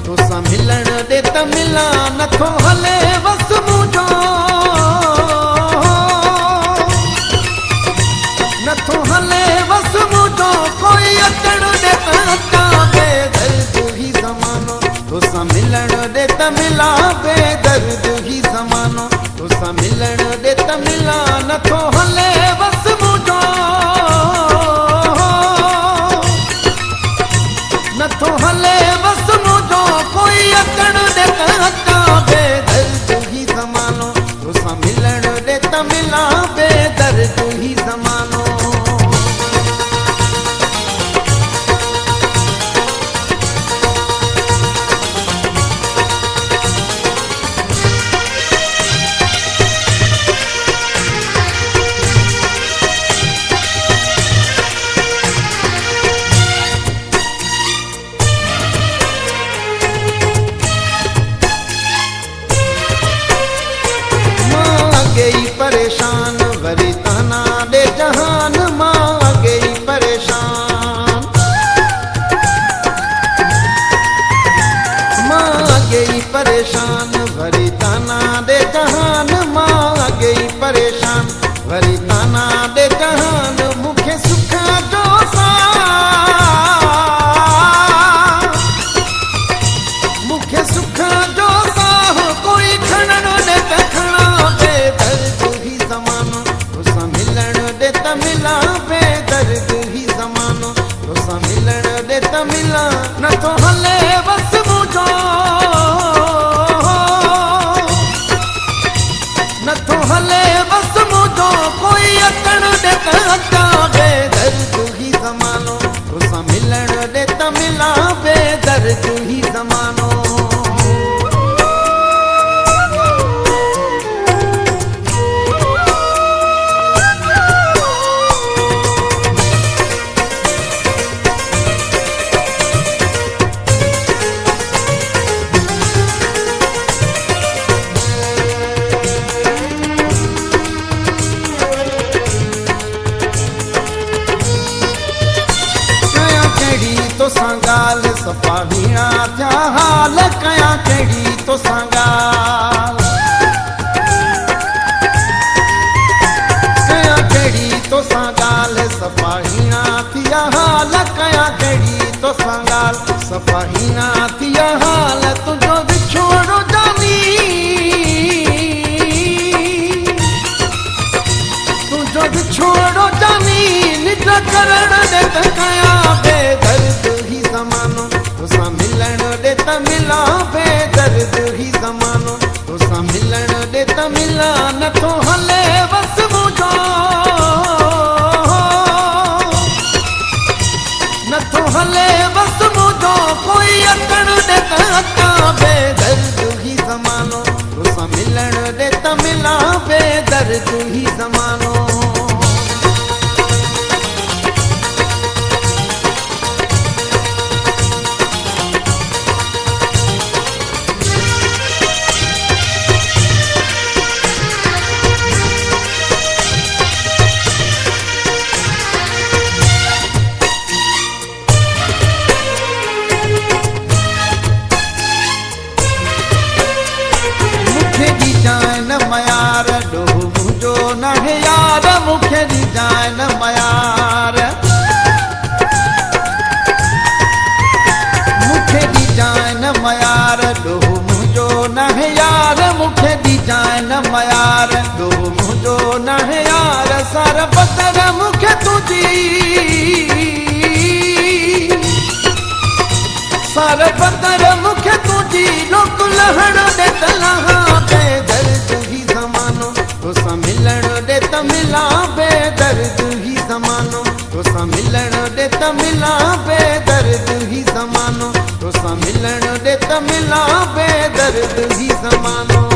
तोसां मिलण दे त मिलां नथो हले वस मुंहिंजो नथो हले वस मुंहिंजो कोई अचण दे त अचां बेदर्द ही ज़मानो तोसां मिलण दे त मिलां बेदर्द ही ज़मानो तोसां मिलण दे त मिलां नथो हले वस मुंहिंजो नथो हले वस मुंहिंजो कोई अचण दे त अचां बेदर्द ही ज़मानो तोसां मिलण दे त मिलां बेदर्द ही ज़मानो परेशान वरी ताना दे जहान मां गई परेशान मां गई परेशान वरी ताना दे जहान मां गई परेशान वरी ताना दे जहान मुखे सुख जो सा मुखे सुख जो सा कोई खणण दे त खणा बेदर्द ही ज़मानो तोसां मिलण दे त मिलां बेदर्द ही ज़मानो तोसां मिलण दे त मिलां नथो हले वस मुंहिंजो नथो हले वस मुंहिंजो कोई अचण दे त अचां बेदर्द ही ज़मानो तोसां मिलण दे त मिलां बेदर्द ही ज़मानो तोसां ॻाल सफ़ा वीणा थिया हाल कयां कहिड़ी तोसां ॻाल कयां कहिड़ी तोसां ॻाल सफ़ा वीणा थिया हाल कयां कहिड़ी तोसां ॻाल सफ़ा वीणा थिया हाल तुंहिंजो विछोड़ो जानी तुंहिंजो विछोड़ो जानी निज करण दे त कयां बेदर्द ही ज़मानो तोसां मिलण दे त मिलां बेदर्द ही ज़मानो तोसां मिलण दे त मिलां नथो हले वस मुंहिंजो नथो हले वस मुंहिंजो कोई अचण दे त अचां बेदर्द ही ज़मानो तोसां मिलण दे त मिलां बेदर्द ही ज़मानो न मयार डोह मुंहिंजो न है यार मूंखे ॾिजाए न मयार मूंखे ॾिजाए न मयार डोह मुंहिंजो न है यार मूंखे ॾिजाए न मयार डोह मुंहिंजो न है यार सर बसर मूंखे तुंहिंजी सर बसर मूंखे तुंहिंजी लोक लहण दे त लहां बेदर्द ही ज़मानो तोसां मिलण दे त मिलां बेदर्द ही ज़मानो तोसां मिलण दे त मिलां बेदर्द ही ज़मानो तोसां मिलण दे त मिलां बेदर्द ही ज़मानो